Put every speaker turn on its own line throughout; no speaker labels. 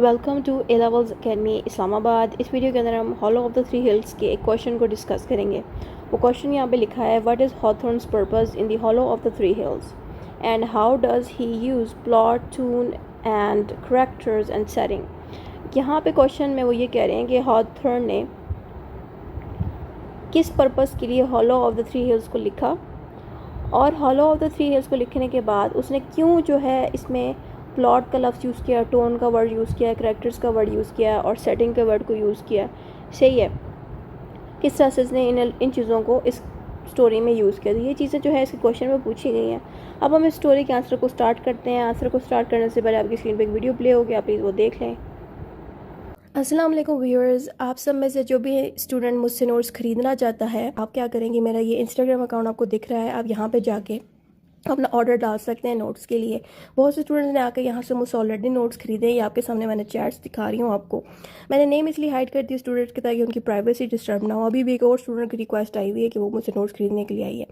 Welcome to A levels academy Islamabad. इस video के अंदर हम hollow of the three hills के एक क्वेश्चन को डिस्कस करेंगे। वो क्वेश्चन यहाँ पे लिखा है, what is Hawthorne's purpose in the Hollow of the three Hills and how does he use plot, tone and characters and setting. यहाँ पे क्वेश्चन में वो ये कह रहे हैं कि हॉथॉर्न ने किस पर्पस के लिए hollow of the three hills को लिखा, और hollow of the three hills को लिखने के बाद उसने क्यों जो है इसमें प्लॉट का लफ्ज़ यूज़ किया, टोन का वर्ड यूज़ किया, करैक्टर्स का वर्ड यूज़ किया और सेटिंग के वर्ड को यूज़ किया। सही है, किस तरह से इसने इन चीज़ों को इस स्टोरी में यूज़ किया। तो ये चीज़ें जो है इसके क्वेश्चन में पूछी गई हैं। अब हम इस स्टोरी के आंसर को स्टार्ट करते हैं। आंसर को स्टार्ट करने से पहले आपकी स्क्रीन पर एक वीडियो प्ले होगी, आप प्लीज़ वो देख लें। अस्सलाम वालेकुम व्यूअर्स, आप सब में से जो भी स्टूडेंट मुझसे नोट्स ख़रीदना चाहता है, आप क्या करेंगे, मेरा ये इंस्टाग्राम अकाउंट आपको दिख रहा है, आप यहाँ पे जाके अपना ऑर्डर डाल सकते हैं नोट्स के लिए। बहुत से स्टूडेंट्स ने आकर यहाँ से मुझसे ऑलरेडी नोट्स खरीदे हैं। ये आपके सामने मैंने चैट्स दिखा रही हूँ आपको। मैंने नेम इसलिए हाइड कर दी स्टूडेंट्स के ताकि उनकी प्राइवेसी डिस्टर्ब ना हो। अभी भी एक और स्टूडेंट की रिक्वेस्ट आई हुई है कि वो मुझसे नोट्स खरीदने के लिए आई है।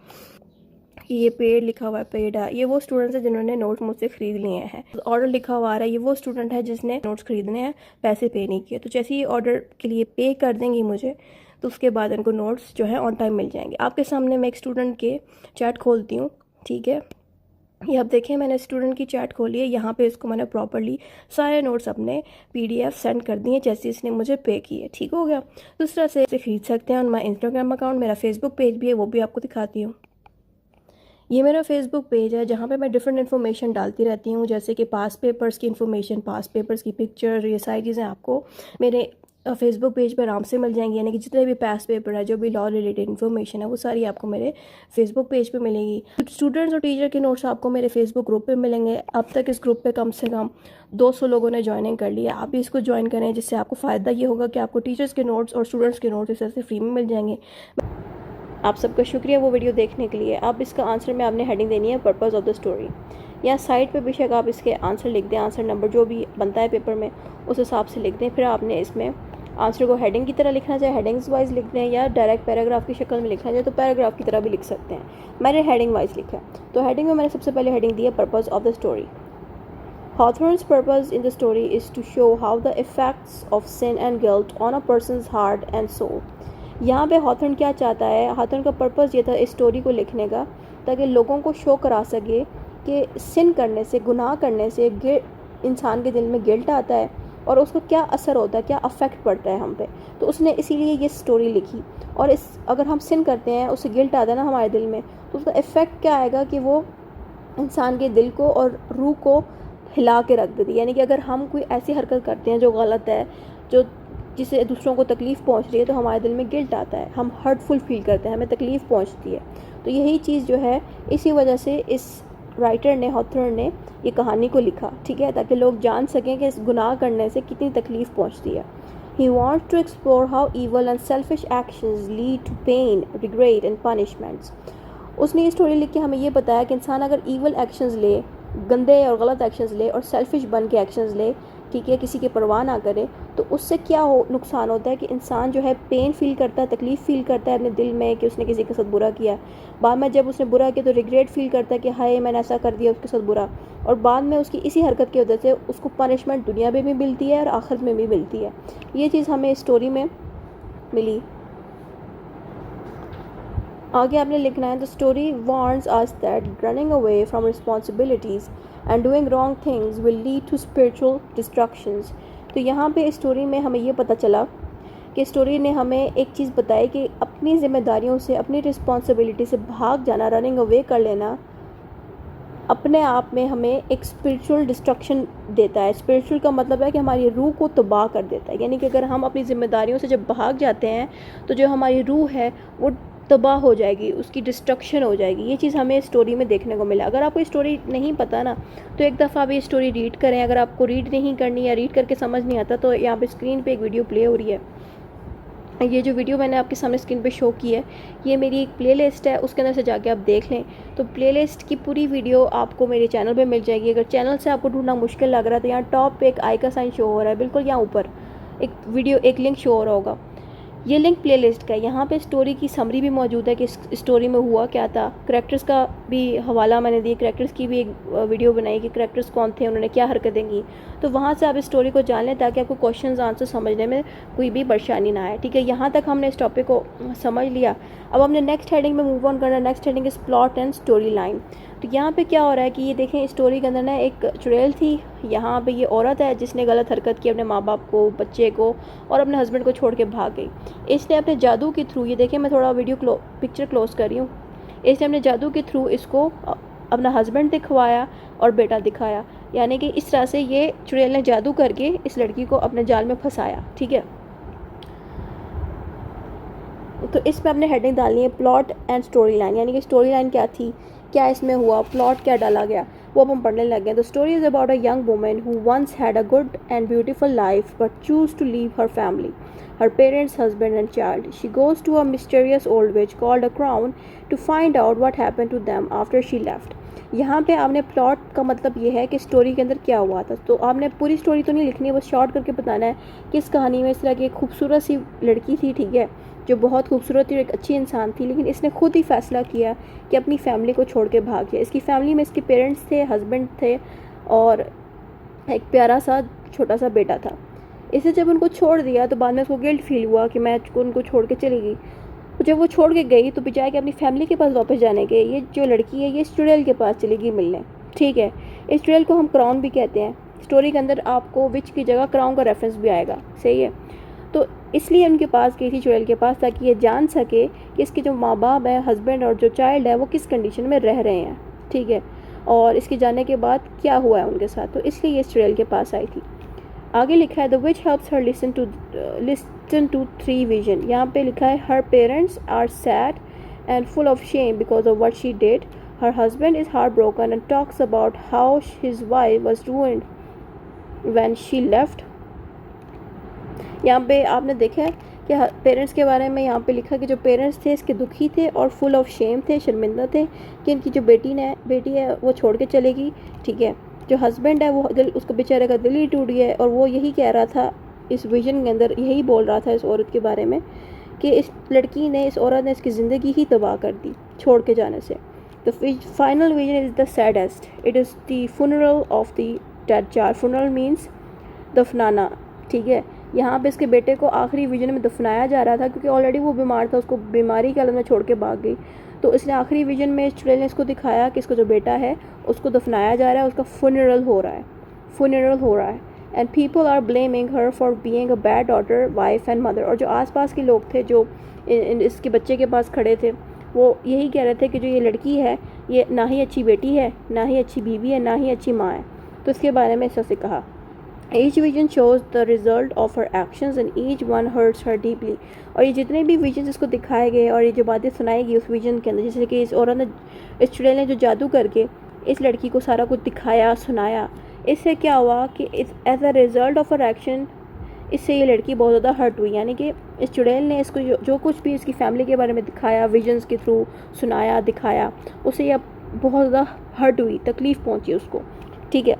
ये पेड लिखा हुआ है, पेड है। ये वो स्टूडेंट्स हैं जिन्होंने नोट्स मुझसे खरीद लिए हैं। ऑर्डर लिखा हुआ आ रहा है, ये वो स्टूडेंट है जिसने नोट्स खरीदने हैं, पैसे पे नहीं किए। तो जैसे ही ऑर्डर के लिए पे कर देंगी मुझे, तो उसके बाद इनको नोट्स जो है ऑन टाइम मिल जाएंगे। आपके सामने मैं एक स्टूडेंट के चैट खोलती हूँ, ठीक है। ये आप देखें, मैंने स्टूडेंट की चैट खोली है। यहाँ पे इसको मैंने प्रॉपर्ली सारे नोट्स अपने PDF सेंड कर दिए जैसे इसने मुझे पे किए। ठीक हो गया। इस तरह से इसे खरीद सकते हैं ऑन माई इंस्टाग्राम अकाउंट। मेरा फेसबुक पेज भी है, वो भी आपको दिखाती हूँ। ये मेरा फेसबुक पेज है जहाँ पे मैं डिफरेंट इन्फॉर्मेशन डालती रहती हूँ, जैसे कि पास पेपर्स की इन्फॉर्मेशन, पास पेपर्स की पिक्चर, ये सारी चीज़ें आपको मेरे फेसबुक पेज पर आराम से मिल जाएंगी। यानी कि जितने भी पास पेपर है, जो भी लॉ रिलेटेड इन्फॉर्मेशन है, वो सारी आपको मेरे फेसबुक पेज पे मिलेगी। स्टूडेंट्स और टीचर के नोट्स आपको मेरे फेसबुक ग्रुप पे मिलेंगे। अब तक इस ग्रुप पे कम से कम 200 लोगों ने ज्वाइनिंग कर लिया। आप भी इसको ज्वाइन करें, जिससे आपको फ़ायदा ये होगा कि आपको टीचर्स के नोट्स और स्टूडेंट्स के नोट्स इस तरह से फ्री में मिल जाएंगे। आप सबका शुक्रिया वो वीडियो देखने के लिए। अब इसका आंसर में आपने हेडिंग देनी है, पर्पस ऑफ द स्टोरी। या साइड पे बेशक आप इसके आंसर लिख दें, आंसर नंबर जो भी बनता है पेपर में उस हिसाब से लिख दें। फिर आपने इसमें आंसर को हेडिंग की तरह लिखना चाहे हेडिंग्स वाइज लिख दें, या डायरेक्ट पैराग्राफ की शक्ल में लिखना चाहे तो पैराग्राफ की तरह भी लिख सकते हैं। मैंने हेडिंग वाइज लिखा है, तो हेडिंग में मैंने सबसे पहले हेडिंग दी है, purpose of the story. Hawthorne's purpose in the story is to show how the effects of sin and guilt on a person's heart and soul. यहाँ पे हॉथॉर्न क्या चाहता है, हॉथॉर्न का पर्पस ये था इस स्टोरी को लिखने का, ताकि लोगों को शो करा सके कि सिन करने से, गुनाह करने से इंसान के दिल में गिल्ट आता है और उसको क्या असर होता है, क्या अफेक्ट पड़ता है हम पे। तो उसने इसीलिए ये स्टोरी लिखी। और अगर हम सिन करते हैं, उससे गिल्ट आता है ना हमारे दिल में, तो उसका इफ़ेक्ट क्या आएगा कि वो इंसान के दिल को और रूह को हिला के रख देती है। यानी कि अगर हम कोई ऐसी हरकत करते हैं जो गलत है, जो जिससे दूसरों को तकलीफ़ पहुंच रही है, तो हमारे दिल में गिल्ट आता है, हम हर्टफुल फील करते हैं, हमें तकलीफ़ पहुंचती है। तो यही चीज़ जो है, इसी वजह से इस राइटर ने, हॉथॉर्न ने ये कहानी को लिखा, ठीक है, ताकि लोग जान सकें कि इस गुनाह करने से कितनी तकलीफ़ पहुँचती है। He wants to explore how evil and selfish actions lead to pain, regret and punishments. उसने ये स्टोरी लिख के हमें ये बताया कि इंसान अगर ईवल एक्शंस ले, गंदे और गलत एक्शंस ले और सेल्फिश बन के एक्शंस ले, ठीक है, किसी की परवाह ना करे, तो उससे क्या नुकसान होता है कि इंसान जो है पेन फील करता है, तकलीफ़ फील करता है अपने दिल में कि उसने किसी के साथ बुरा किया। बाद में जब उसने बुरा किया तो रिग्रेट फील करता है कि हाय मैंने ऐसा कर दिया उसके साथ बुरा, और बाद में उसकी इसी हरकत की वजह से उसको पनिशमेंट दुनिया में भी मिलती है और आखिरत में भी मिलती है। ये चीज़ हमें स्टोरी में मिली। आगे आपने लिखना है, the story warns us that running away from responsibilities and doing wrong things will lead to spiritual destructions. तो यहाँ पे स्टोरी में हमें ये पता चला कि स्टोरी ने हमें एक चीज़ बताई कि अपनी ज़िम्मेदारियों से, अपनी रिस्पॉन्सिबिलिटी से भाग जाना, रनिंग अवे कर लेना, अपने आप में हमें एक स्पिरिचुअल डिस्ट्रक्शन देता है। स्पिरिचुअल का मतलब है कि हमारी रूह को तबाह कर देता है। यानी कि अगर हम अपनी ज़िम्मेदारियों से जब भाग जाते हैं, तो जो हमारी रूह है वो तबाह हो जाएगी, उसकी डिस्ट्रक्शन हो जाएगी। ये चीज़ हमें स्टोरी में देखने को मिला। अगर आपको स्टोरी नहीं पता ना, तो एक दफ़ा आप ये स्टोरी रीड करें। अगर आपको रीड नहीं करनी या रीड करके समझ नहीं आता, तो यहाँ पे स्क्रीन पे एक वीडियो प्ले हो रही है। ये जो वीडियो मैंने आपके सामने स्क्रीन पे शो की है, ये मेरी एक प्लेलिस्ट है, उसके अंदर से जाके आप देख लें। तो प्लेलिस्ट की पूरी वीडियो आपको मेरे चैनल पे मिल जाएगी। अगर चैनल से आपको ढूंढना मुश्किल लग रहा है, तो यहाँ टॉप पे एक आई का साइन शो हो रहा है, बिल्कुल यहाँ ऊपर एक वीडियो, एक लिंक शो हो रहा होगा। ये लिंक प्लेलिस्ट का है। यहाँ पे स्टोरी की समरी भी मौजूद है कि इस स्टोरी में हुआ क्या था। करैक्टर्स का भी हवाला मैंने दिया, करैक्टर्स की भी एक वीडियो बनाई कि करैक्टर्स कौन थे, उन्होंने क्या हरकतें की। तो वहाँ से आप इस स्टोरी को जान लें ताकि आपको क्वेश्चंस आंसर समझने में कोई भी परेशानी ना आए। ठीक है, यहाँ तक हमने इस टॉपिक को समझ लिया। अब हमने नेक्स्ट हेडिंग में मूव ऑन करना है। Next heading is plot and story line. तो यहाँ पे क्या हो रहा है कि ये देखें, स्टोरी के अंदर ना एक चुड़ैल थी। यहाँ पे ये औरत है जिसने गलत हरकत की अपने माँ बाप को, बच्चे को और अपने हस्बैंड को छोड़ के भाग गई। इसने अपने जादू के थ्रू, ये देखें मैं थोड़ा वीडियो पिक्चर क्लोज कर रही हूँ, इसने अपने जादू के थ्रू इसको अपना हस्बैंड दिखवाया और बेटा दिखाया। यानी कि इस तरह से ये चुड़ैल ने जादू करके इस लड़की को अपने जाल में फंसाया। ठीक है, तो इसमें अपने हेडिंग डालनी है प्लॉट एंड स्टोरी लाइन, यानी कि स्टोरी लाइन क्या थी, क्या इसमें हुआ, प्लॉट क्या डाला गया, वो अब हम पढ़ने लग गए। The story is about a young woman who once had a good and beautiful life but choose to leave her family, her parents, husband and child. She goes to a mysterious old witch called a crown to find out what happened to them after she left. यहाँ पे आपने plot का मतलब ये है कि story के अंदर क्या हुआ था। तो आपने पूरी स्टोरी तो नहीं लिखनी है, बस शॉर्ट करके बताना है कि इस कहानी में इस तरह की एक खूबसूरत सी लड़की थी, ठीक है, जो बहुत खूबसूरत थी और एक अच्छी इंसान थी, लेकिन इसने खुद ही फैसला किया कि अपनी फैमिली को छोड़ के भाग जाए। इसकी फैमिली में इसके पेरेंट्स थे, हस्बैंड थे और एक प्यारा सा छोटा सा बेटा था। इसे जब उनको छोड़ दिया तो बाद में उसको गिल्ट फील हुआ कि मैं उनको छोड़ के चली गई। तो जब वो छोड़ के गई तो बजाय कि अपनी फैमिली के पास वापस जाने के, ये जो लड़की है ये इस चुड़ैल के पास चलेगी मिलने। ठीक है, इस चुड़ैल को हम क्राउन भी कहते हैं। स्टोरी के अंदर आपको विच की जगह क्राउन का रेफरेंस भी आएगा, सही है। तो इसलिए उनके पास गई थी चुड़ैल के पास ताकि ये जान सके कि इसके जो माँ बाप है, हस्बैंड और जो चाइल्ड है वो किस कंडीशन में रह रहे हैं। ठीक है, और इसके जाने के बाद क्या हुआ है उनके साथ, तो इसलिए ये इस चुड़ैल के पास आई थी। आगे लिखा है the witch helps her listen to 3 vision. यहाँ पे लिखा है her parents are sad and full of shame because of what she did, her husband is heart broken and talks about how his wife was ruined when she left. यहाँ पे आपने देखा है कि पेरेंट्स के बारे में यहाँ पे लिखा कि जो पेरेंट्स थे इसके दुखी थे और फुल ऑफ शेम थे, शर्मिंदा थे कि इनकी जो बेटी है वो छोड़ के चलेगी। ठीक है, जो हस्बैंड है वो दिल, उसको बेचारे का दिल ही टूट गया है और वो यही कह रहा था इस विजन के अंदर, यही बोल रहा था इस औरत के बारे में कि इस लड़की ने, इस औरत ने इसकी ज़िंदगी ही तबाह कर दी छोड़ के जाने से। The final vision is the saddest, it is the funeral of the dead child. funeral means दफनाना। ठीक है, यहाँ पे इसके बेटे को आखिरी विजन में दफनाया जा रहा था क्योंकि ऑलरेडी वो बीमार था, उसको बीमारी के आलम में छोड़ के भाग गई। तो इसने आखिरी विजन में चुड़ैल ने इसको दिखाया कि इसका जो बेटा है उसको दफनाया जा रहा है, उसका funeral हो रहा है and people are blaming her for being a bad daughter, wife and mother. और जो आसपास के लोग थे जो इसके बच्चे के पास खड़े थे वो यही कह रहे थे कि जो ये लड़की है ये ना ही अच्छी बेटी है, ना ही अच्छी बीवी है, ना ही अच्छी माँ है। तो इसके बारे में इससे कहा Each vision shows the result of her actions and each one hurts her deeply। और ये जितने भी विजन इसको दिखाए गए और ये जो बातें सुनाई गई उस विजन के अंदर, जैसे कि इस औरत ने, इस चुड़ैल ने जो जादू करके इस लड़की को सारा कुछ दिखाया, सुनाया, इससे क्या हुआ कि as a result of her action इससे ये लड़की बहुत ज़्यादा हर्ट हुई। यानी कि इस चुड़ैल ने इसको जो कुछ भी इसकी फैमिली के बारे में दिखाया, विजन्स के थ्रू सुनाया, दिखाया, उससे ये बहुत ज़्यादा हर्ट हुई, तकलीफ़ पहुँची उसको। ठीक है,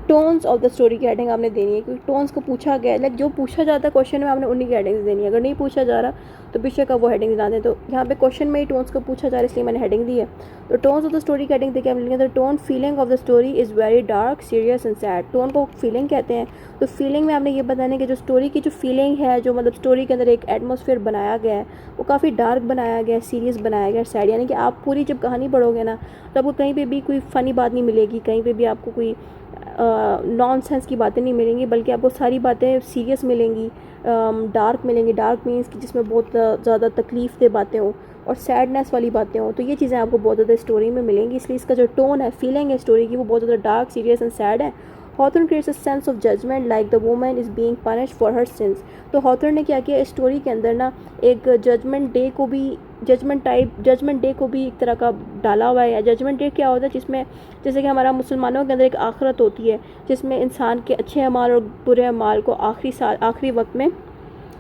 टोन्स ऑफ द स्टोरी की हेडिंग आपने देनी है क्योंकि टोन्स को पूछा गया है, लाइक जो पूछा जाता है क्वेश्चन में आपने उन्हीं की हेडिंग्स देनी है। अगर नहीं पूछा जा रहा तो बेशक आप वो हेडिंग ना दें। तो यहाँ पे क्वेश्चन में ही टोन्स को पूछा जा रहा है इसलिए मैंने हेडिंग दी है। तो टोन्स ऑफ द स्टोरी की हेडिंग देखिए, हमने the tone feeling of the story is very dark, serious and sad. Tone को फीलिंग कहते हैं। तो फीलिंग में आपने ये बताना है कि जो स्टोरी की जो फीलिंग है, जो मतलब स्टोरी के अंदर एक एटमोसफियर बनाया गया है वो काफ़ी डार्क बनाया गया है, सीरियस बनाया गया है, सैड। यानी कि आप पूरी जब कहानी पढ़ोगे ना तो आपको कहीं पर भी कोई फ़नी बात नहीं मिलेगी, कहीं पर भी आपको कोई नॉनसेंस की बातें नहीं मिलेंगी, बल्कि आपको सारी बातें सीरियस मिलेंगी, डार्क मिलेंगी। डार्क मीन्स कि जिसमें बहुत ज़्यादा तकलीफ़ दे बातें हों और सैडनेस वाली बातें हों। तो ये चीज़ें आपको बहुत ज़्यादा स्टोरी में मिलेंगी, इसलिए इसका जो टोन है, फीलिंग है स्टोरी की, वो बहुत ज़्यादा डार्क, सीरियस एंड सैड है। Hawthorne creates a sense of judgment like the woman is being punished for her sins. तो हॉथर्न ने क्या किया, इस स्टोरी के अंदर ना एक जजमेंट डे को भी एक तरह का डाला हुआ है। या जजमेंट डे क्या होता है, जिसमें जैसे कि हमारा मुसलमानों के अंदर एक आखिरत होती है जिसमें इंसान के अच्छे अमाल और बुरे अमाल को आखिरी वक्त में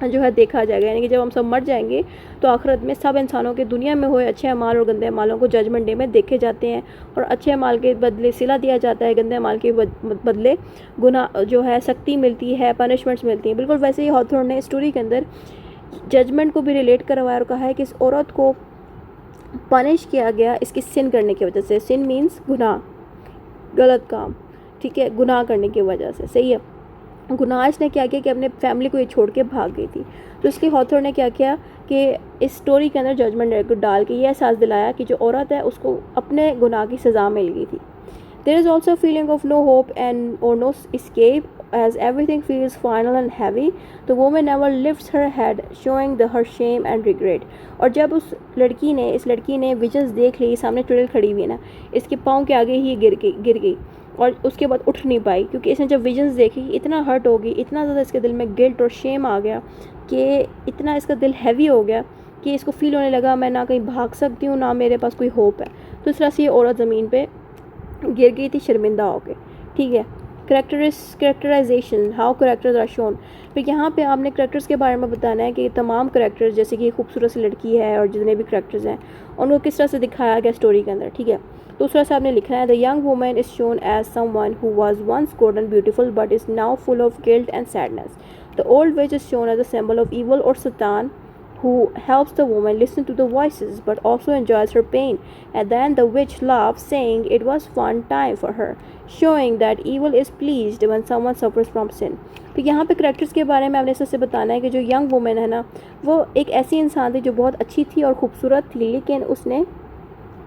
जो है देखा जाएगा। यानी कि जब हम सब मर जाएंगे तो आखिरत में सब इंसानों के दुनिया में हुए अच्छे अमाल और गंदे अमालों को जजमेंट डे में देखे जाते हैं और अच्छे अमाल के बदले सिला दिया जाता है, गंदे अमाल के बदले गुनाह जो है सख्ती मिलती है, पनिशमेंट्स मिलती हैं। बिल्कुल वैसे ही हॉथॉर्न ने स्टोरी के अंदर जजमेंट को भी रिलेट करवाया और कहा है कि इस औरत को पनिश किया गया इसकी सिन करने की वजह से। सिन मीन्स गुनाह, गलत काम, ठीक है, गुनाह करने की वजह से, सही है। गुनाह इसने क्या किया कि अपने फैमिली को ये छोड़ के भाग गई थी। तो इसके ऑथर ने क्या किया कि इस स्टोरी के अंदर जजमेंट डाल के ये एहसास दिलाया कि जो औरत है उसको अपने गुनाह की सज़ा मिल गई थी। There is also feeling of no hope and और no escape as everything feels final and heavy. The woman never lifts her head, showing her shame and regret. और जब इस लड़की ने विजन्स देख ली, सामने चुड़ैल खड़ी हुई है ना, इसके पाँव के आगे ही गिर गई और उसके बाद उठ नहीं पाई, क्योंकि इसने जब विजन्स देखी इतना हर्ट हो गई, इतना ज़्यादा इसके दिल में गिल्ट और शेम आ गया कि इतना इसका दिल हैवी हो गया कि इसको फील होने लगा मैं ना कहीं भाग सकती हूँ, ना मेरे पास कोई होप है। तो इस तरह से ये औरत ज़मीन पे गिर गई थी शर्मिंदा होकर, ठीक है। Characterization, how characters are shown. फिर यहाँ पे आपने करेक्टर्स के बारे में बताना है कि तमाम करेक्टर्स, जैसे कि खूबसूरत सी लड़की है और जितने भी करेक्टर्स हैं उनको किस तरह से दिखाया गया स्टोरी के अंदर, ठीक है। दूसरा से आपने लिखना है the young woman is shown as someone who was once good and beautiful but is now full of guilt and sadness. The old witch is shown as a symbol of evil और Satan who helps the woman listen to the voices but also enjoys her pain. And then the witch laughs, saying it was fun time for her, showing that evil is pleased when someone suffers from sin. तो यहाँ पे characters के बारे में आपने सबसे बताना है कि जो यंग वुमेन है ना, वो एक ऐसी इंसान थी जो बहुत अच्छी थी और ख़ूबसूरत थी, लेकिन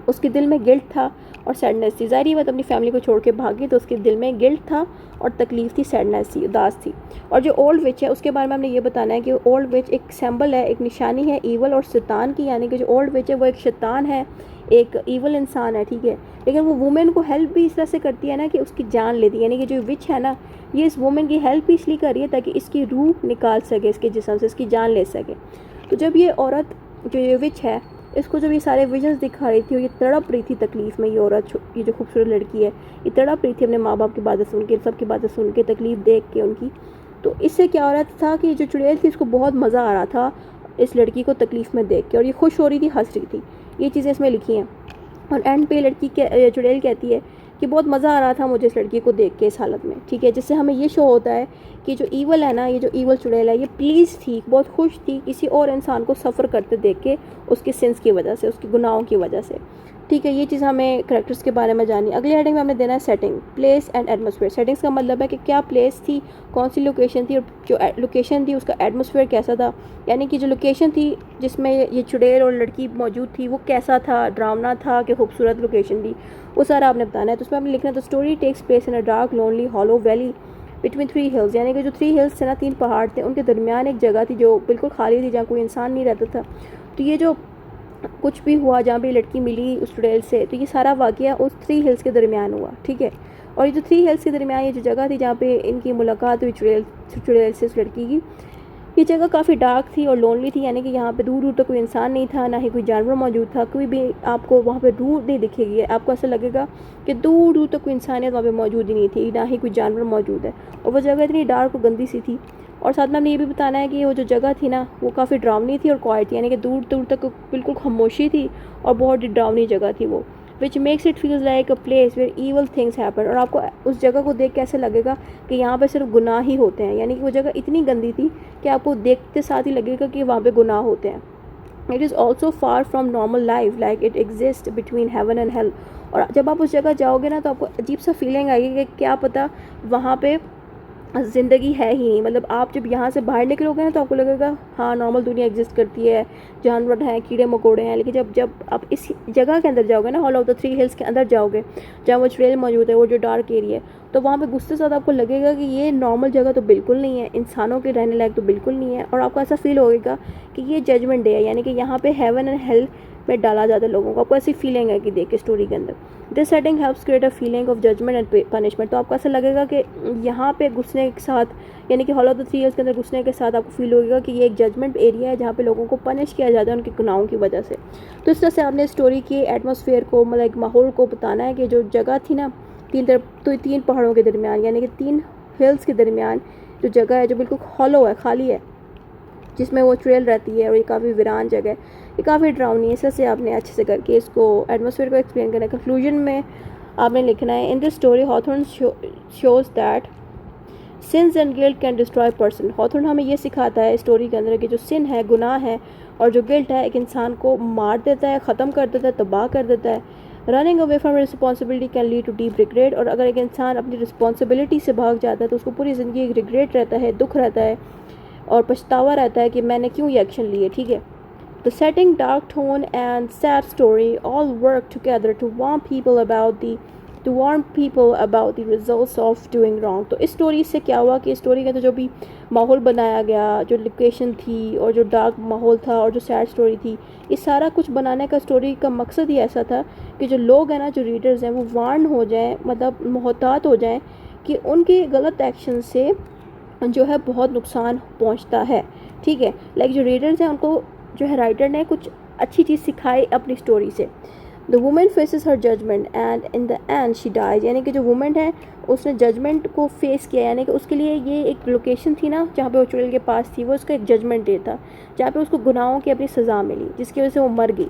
उसके दिल में गिल्ट था और सैडनेस थी। ज़ाहिर बात अपनी फैमिली को छोड़ के भागी तो उसके दिल में गिल्ट था और तकलीफ़ थी, सैडनेस थी, उदास थी। और जो ओल्ड विच है उसके बारे में हमने ये बताना है कि ओल्ड विच एक सिंबल है, एक निशानी है ईवल और शैतान की, यानी कि जो ओल्ड विच है वो एक शैतान है, एक ईवल इंसान है, ठीक है। लेकिन वो वुमेन को हेल्प भी इस तरह से करती है ना कि उसकी जान लेती है, यानी कि जो विच है ना ये इस वुमेन की हेल्प भी इसलिए कर रही है ताकि इसकी रूह निकाल सके इसके जिस्म से, इसकी जान ले सके। तो जब ये औरत जो ये विच है इसको जब ये सारे विजन्स दिखा रही थी और ये तड़प रही थी तकलीफ़ में, ये औरत, ये जो खूबसूरत लड़की है, ये तड़प रही थी अपने माँ बाप की बातें सुन के, सबकी बातें सुन के, तकलीफ़ देख के उनकी। तो इससे क्या हो रहा था कि जो चुड़ैल थी इसको बहुत मज़ा आ रहा था इस लड़की को तकलीफ़ में देख के, और ये खुश हो रही थी, हंस रही थी। ये चीज़ें इसमें लिखी हैं। और एंड पे चुड़ैल कहती है कि बहुत मज़ा आ रहा था मुझे इस लड़की को देख के इस हालत में, ठीक है। जिससे हमें ये शो होता है कि जो ईवल है ना, ये जो ईवल चुड़ैल है, ये प्लीज़ थी, बहुत खुश थी किसी और इंसान को सफ़र करते देख के, उसके सिंस की वजह से, उसके गुनाहों की वजह से, ठीक है। ये चीज़ हमें करैक्टर्स के बारे में जानी। अगले हेडिंग में हमने देना है setting, place and atmosphere. Settings का मतलब है कि क्या प्लेस थी, कौन सी लोकेशन थी, और जो लोकेशन थी उसका एटमॉस्फेयर कैसा था, यानी कि जो लोकेशन थी जिसमें ये चुड़ैल और लड़की मौजूद थी वो कैसा था, डरावना था कि खूबसूरत लोकेशन थी, वो सारा आपने बताना है। तो उसमें आपने लिखना है the story takes place in a dark lonely hollow valley between 3 hills, यानी कि जो 3 हिल्स थे ना, 3 पहाड़ थे, उनके दरमियान एक जगह थी जो बिल्कुल खाली थी, जहाँ कोई इंसान नहीं रहता था। तो ये जो कुछ भी हुआ, जहाँ भी लड़की मिली उस चुड़ैल से, तो ये सारा वाक़या उस 3 हिल्स के दरमियान हुआ, ठीक है। और ये जो 3 हिल्स के दरमियान ये जो जगह थी जहाँ पे इनकी मुलाकात हुई चुड़ैल से उस लड़की की, ये जगह काफ़ी डार्क थी और लोनली थी, यानी कि यहाँ पे दूर दूर तक कोई इंसान नहीं था, ना ही कोई जानवर मौजूद था, कोई भी आपको वहाँ पे दूर नहीं दिखेगी, आपको ऐसा लगेगा कि दूर दूर तक कोई इंसानियत वहाँ पे मौजूद ही नहीं थी, ना ही कोई जानवर मौजूद है। और वो जगह इतनी डार्क और गंदी सी थी। और साथ में हमने ये भी बताना है कि वो जो जगह थी ना वो काफ़ी डरावनी थी और क्वाइट थी, यानी कि दूर दूर तक बिल्कुल खामोशी थी और बहुत ही डरावनी जगह थी वो, which makes it feels like a place where evil things happen. और आपको उस जगह को देख के ऐसे लगेगा कि यहाँ पे सिर्फ गुनाह ही होते हैं, यानी कि वो जगह इतनी गंदी थी कि आपको देखते साथ ही लगेगा कि वहाँ पे गुनाह होते हैं। It is also far from normal life like it exist between heaven and hell. और जब आप उस जगह जाओगे ना तो आपको अजीब सा फीलिंग आएगी कि क्या पता वहाँ पे ज़िंदगी है ही नहीं। मतलब आप जब यहाँ से बाहर निकलोगे ना तो आपको लगेगा हाँ नॉर्मल दुनिया एग्जिस्ट करती है, जानवर हैं, कीड़े मकोड़े हैं, लेकिन जब आप इस जगह के अंदर जाओगे ना, हॉल ऑफ द 3 हिल्स के अंदर जाओगे जहाँ वो ट्रेल मौजूद है, वो जो डार्क एरिया है, तो वहाँ पे घुसते साथ आपको लगेगा कि ये नॉर्मल जगह तो बिल्कुल नहीं है, इंसानों के रहने लायक तो बिल्कुल नहीं है। और आपको ऐसा फील होगा कि ये जजमेंट डे है, यानी कि यहाँ पे हेवन एंड हेल में डाला जाता है लोगों को। आपको ऐसी फीलिंग है कि देख के स्टोरी के अंदर this setting helps create a feeling of judgement and punishment. तो आपको ऐसा लगेगा कि यहाँ पे घुसने के साथ, यानी कि हॉल ऑफ द 3 हिल्स के अंदर घुसने के साथ आपको फील होगा कि ये एक जजमेंट एरिया है जहाँ पे लोगों को पनिश किया जाता है उनके गुनाहों की वजह से। तो इस तरह से आपने स्टोरी के एटमॉस्फेयर को, मतलब एक माहौल को बताना है कि जो जगह थी ना 3 पहाड़ों के दरमियान, यानी कि 3 हिल्स के दरमियान जो जगह है जो बिल्कुल हॉलो है, खाली है, जिसमें वो ट्रेल रहती है और ये काफ़ी वीरान जगह है, ये काफ़ी डरावनी है। इस तरह से आपने अच्छे से करके इसको एटमॉस्फेयर को एक्सप्लेन करना है। कंक्लूजन में आपने लिखना है in this story Hawthorne shows that since and guilt can destroy person. Hawthorne हमें ये सिखाता है स्टोरी के अंदर कि जो सिन है, गुनाह है और जो गिल्ट है एक इंसान को मार देता है, ख़त्म कर देता है, तबाह कर देता है। Running away from responsibility can lead to deep regret. और अगर एक इंसान अपनी रिस्पॉन्सिबिलिटी से भाग जाता है तो उसको पूरी ज़िंदगी एक रिग्रेट रहता है, दुख रहता है और पछतावा रहता है कि मैंने क्यों ये एक्शन लिए। ठीक है। The setting, dark tone and sad story all work together to warn people about the results of doing wrong। तो इस स्टोरी से क्या हुआ कि स्टोरी का तो जो भी माहौल बनाया गया, जो लोकेशन थी और जो डार्क माहौल था और जो सैड स्टोरी थी, ये सारा कुछ बनाने का स्टोरी का मकसद ही ऐसा था कि जो लोग हैं ना, जो रीडर्स हैं, वो वार्न हो जाएं, मतलब मोहतात हो जाएं कि उनके गलत एक्शन से जो है बहुत नुकसान पहुंचता है। ठीक है। लाइक जो रीडर्स हैं उनको जो है राइटर ने कुछ अच्छी चीज़ सिखाई अपनी स्टोरी से। The women faces her judgement and in the end she dies. यानी कि जो वुमेन है उसने जजमेंट को फेस किया, यानी कि उसके लिए ये एक लोकेशन थी ना जहाँ पे वो चुड़ैल के पास थी, वो उसका एक जजमेंट डे था जहाँ पे उसको गुनाहों की अपनी सज़ा मिली, जिसकी वजह से वो मर गई।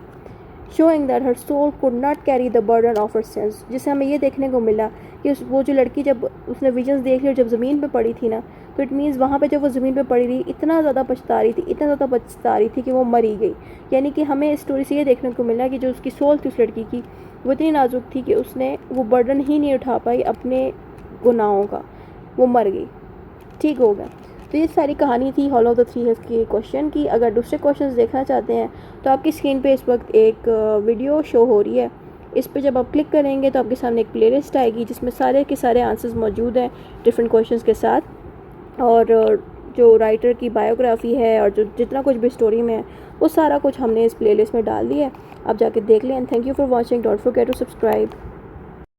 Showing that her soul could not carry the burden of her sins. जिससे हमें ये देखने को मिला कि वो जो लड़की जब उसने विजन्स देख ली और जब ज़मीन पे पड़ी थी ना, तो इट मीन्स वहाँ पे जब वो ज़मीन पे पड़ी थी इतना ज़्यादा पछता रही थी कि वो मरी गई। यानी कि हमें इस स्टोरी से ये देखने को मिला कि जो उसकी सोल थी उस लड़की की, वो इतनी नाजुक थी कि उसने वो बर्डन ही नहीं उठा पाई अपने गुनाहों का, वो मर गई। ठीक हो गया। तो ये सारी कहानी थी hollow of the three hills के क्वेश्चन की। अगर दूसरे क्वेश्चंस देखना चाहते हैं तो आपकी स्क्रीन पे इस वक्त एक वीडियो शो हो रही है। इस पे जब आप क्लिक करेंगे तो आपके सामने एक प्लेलिस्ट आएगी जिसमें सारे के सारे आंसर्स मौजूद हैं डिफरेंट क्वेश्चंस के साथ। और जो राइटर की बायोग्राफी है और जो जितना कुछ भी स्टोरी में है वो सारा कुछ हमने इस प्लेलिस्ट में डाल दिया है। आप जाके देख लें। And thank you for watching. Don't forget to subscribe.